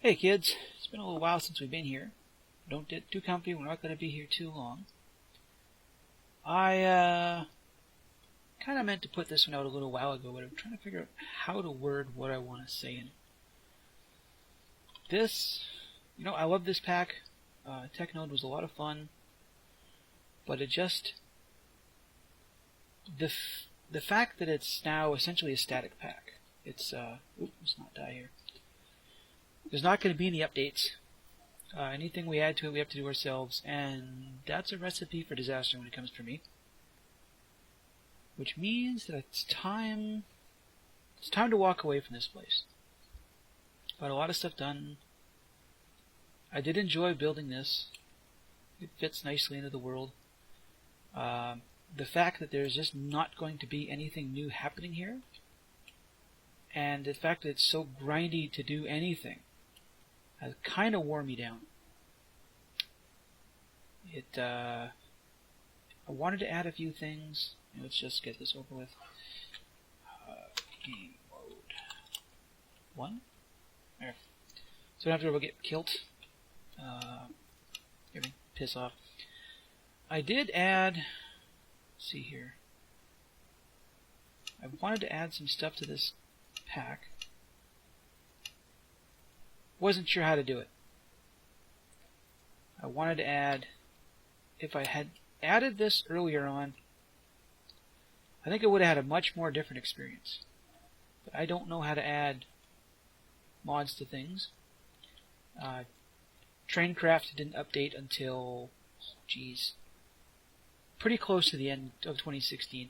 Hey kids, it's been a little while since we've been here. Don't get too comfy, we're not going to be here too long. I kind of meant to put this one out a little while ago, but I'm trying to figure out how to word what I want to say in it. This, I love this pack. TechNode was a lot of fun, but it just, the fact that it's now essentially a static pack. It's, let's not die here. There's not going to be any updates. Anything we add to it, we have to do ourselves, and that's a recipe for disaster when it comes to me. Which means that it's time to walk away from this place. Got a lot of stuff done. I did enjoy building this. It fits nicely into the world. The fact that there's just not going to be anything new happening here, and the fact that it's so grindy to do anything, has kind of wore me down. I wanted to add a few things. Let's just get this over with. Game mode 1. There. So I don't have to worry about getting killed. Piss off. I did add. Let's see here. I wanted to add some stuff to this pack. Wasn't sure how to do it. I wanted to add, if I had added this earlier on, I think I would have had a much more different experience. But I don't know how to add mods to things. Traincraft didn't update until, pretty close to the end of 2016.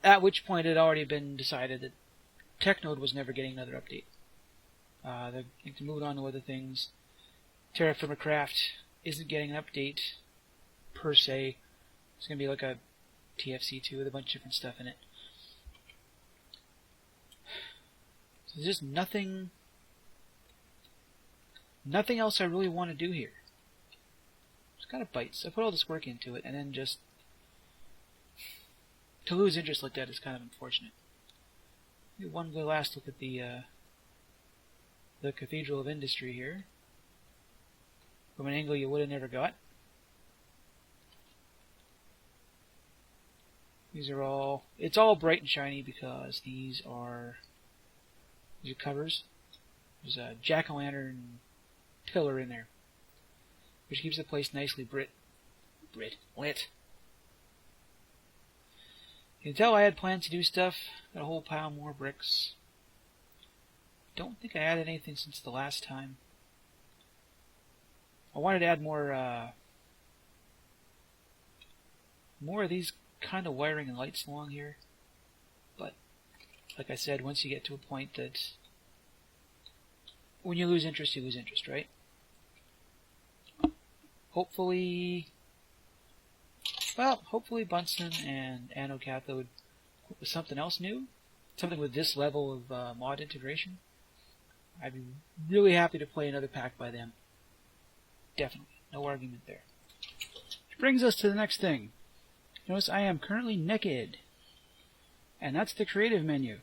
At which point it had already been decided that TechNode was never getting another update. They're moving on to other things. Terraformacraft isn't getting an update per se. It's going to be like a TFC2 with a bunch of different stuff in it. So there's just nothing else I really want to do here. Just kind of bites. I put all this work into it, and then just to lose interest like that is kind of unfortunate. One last look at the Cathedral of Industry here, from an angle you would have never got. These are all, it's all bright and shiny because these are covers. There's a jack-o'-lantern pillar in there, which keeps the place nicely lit. You can tell I had plans to do stuff. Got a whole pile more bricks. Don't think I added anything since the last time. I wanted to add more of these kind of wiring and lights along here, but like I said, once you get to a point that when you lose interest, right? Hopefully Bunsen and Anode Cathode with something else new, something with this level of mod integration. I'd be really happy to play another pack by them. Definitely. No argument there. Which brings us to the next thing. Notice I am currently naked. And that's the creative menu.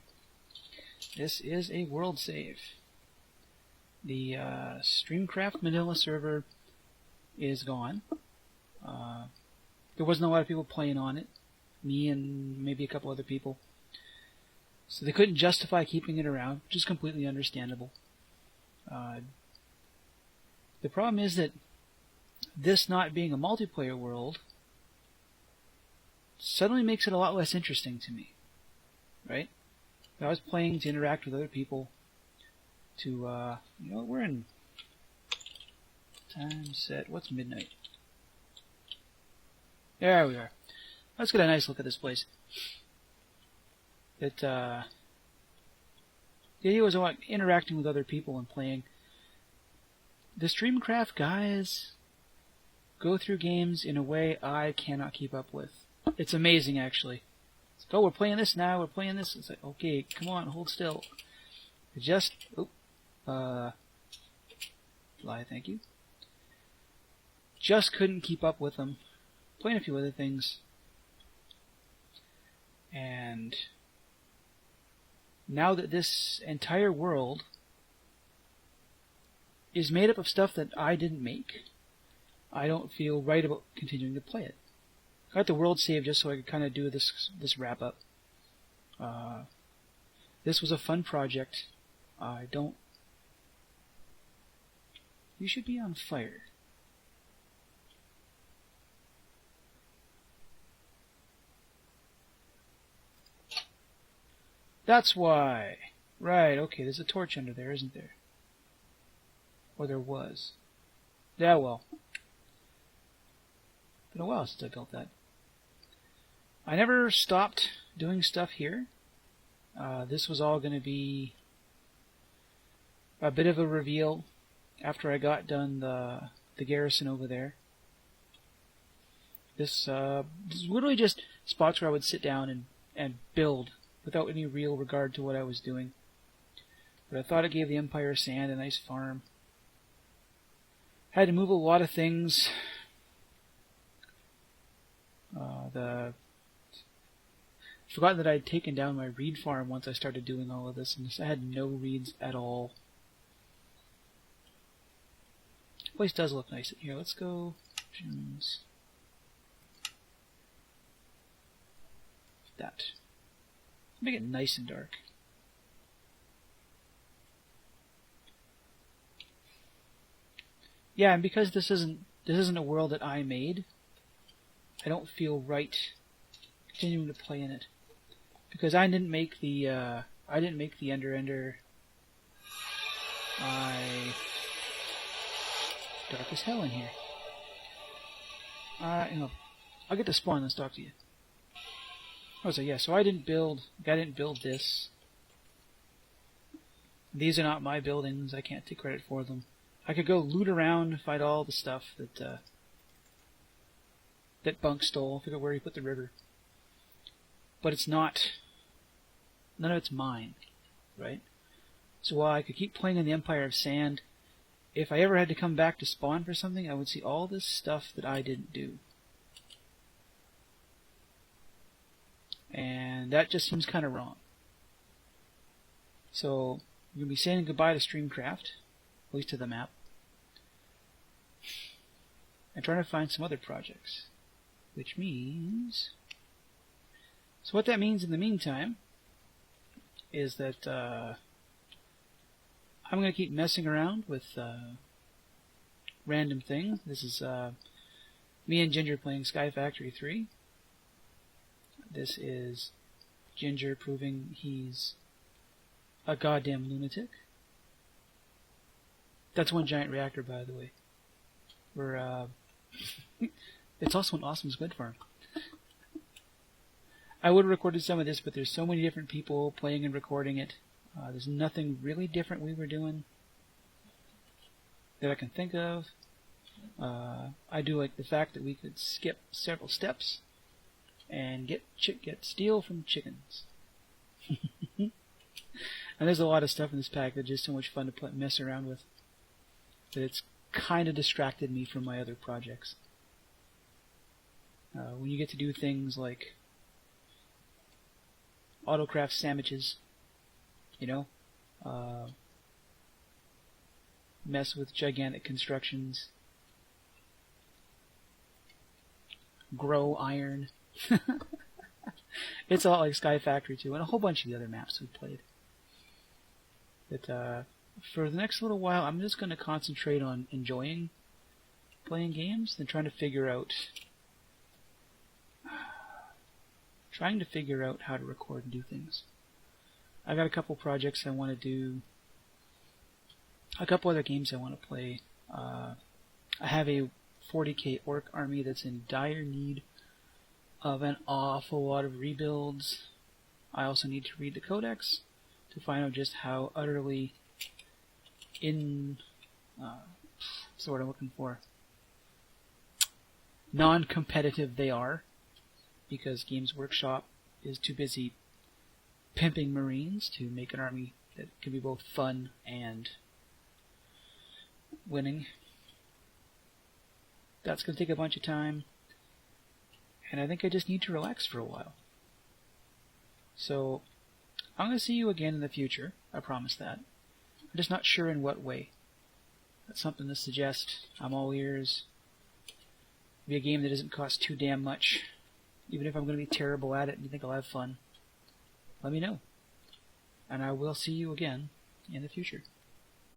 This is a world save. The Streamcraft Manila server is gone. There wasn't a lot of people playing on it. Me and maybe a couple other people. So they couldn't justify keeping it around, which is completely understandable. The problem is that this not being a multiplayer world suddenly makes it a lot less interesting to me, right? If I was playing to interact with other people, to, we're in time set, what's midnight? There we are. Let's get a nice look at this place. The idea was about interacting with other people and playing. The Streamcraft guys go through games in a way I cannot keep up with. It's amazing, actually. It's like, oh, we're playing this now, we're playing this. It's like, okay, come on, hold still. Fly, thank you. Just couldn't keep up with them. Playing a few other things. And now that this entire world is made up of stuff that I didn't make, I don't feel right about continuing to play it. I got the world saved just so I could kind of do this wrap up. This was a fun project. I don't... You should be on fire. That's why. Right, okay, there's a torch under there, isn't there? Or there was. Yeah, well. Been a while since I built that. I never stopped doing stuff here. This was all going to be a bit of a reveal after I got done the garrison over there. This is literally just spots where I would sit down and build without any real regard to what I was doing. But I thought it gave the Empire Sand a nice farm. Had to move a lot of things. Forgotten that I had taken down my reed farm once I started doing all of this, and I had no reeds at all. The place does look nice. Here, let's go. That. Make it nice and dark. Yeah, and because this isn't a world that I made, I don't feel right continuing to play in it. Because I didn't make the Ender Ender. Dark as hell in here. I'll get to spawn and talk to you. Oh, so yeah, so I didn't build this. These are not my buildings. I can't take credit for them. I could go loot around, find all the stuff that Bunk stole. Figure out where he put the river. But it's not. None of it's mine, right? So while I could keep playing in the Empire of Sand, if I ever had to come back to spawn for something, I would see all this stuff that I didn't do. And that just seems kind of wrong. So, I'm going to be saying goodbye to Streamcraft, at least to the map, and trying to find some other projects. Which means... So what that means in the meantime is that I'm going to keep messing around with random things. This is me and Ginger playing Sky Factory 3. This is Ginger proving he's a goddamn lunatic. That's one giant reactor, by the way. It's also an awesome squid farm. I would have recorded some of this, but there's so many different people playing and recording it. There's nothing really different we were doing that I can think of. I do like the fact that we could skip several steps and get steel from chickens. And there's a lot of stuff in this pack that's just so much fun to mess around with that it's kind of distracted me from my other projects. When you get to do things like autocraft sandwiches, mess with gigantic constructions, grow iron. It's a lot like Sky Factory 2 and a whole bunch of the other maps we've played. But for the next little while, I'm just going to concentrate on enjoying playing games and trying to figure out how to record and do things. I got a couple projects I want to do, a couple other games I want to play. I have a 40k orc army that's in dire need of an awful lot of rebuilds. I also need to read the codex to find out just how utterly what's the word I'm looking for? Non-competitive they are, because Games Workshop is too busy pimping Marines to make an army that can be both fun and winning. That's going to take a bunch of time, and I think I just need to relax for a while. So, I'm going to see you again in the future, I promise that. I'm just not sure in what way. That's something to suggest. I'm all ears. Be a game that doesn't cost too damn much. Even if I'm going to be terrible at it and you think I'll have fun, let me know. And I will see you again in the future.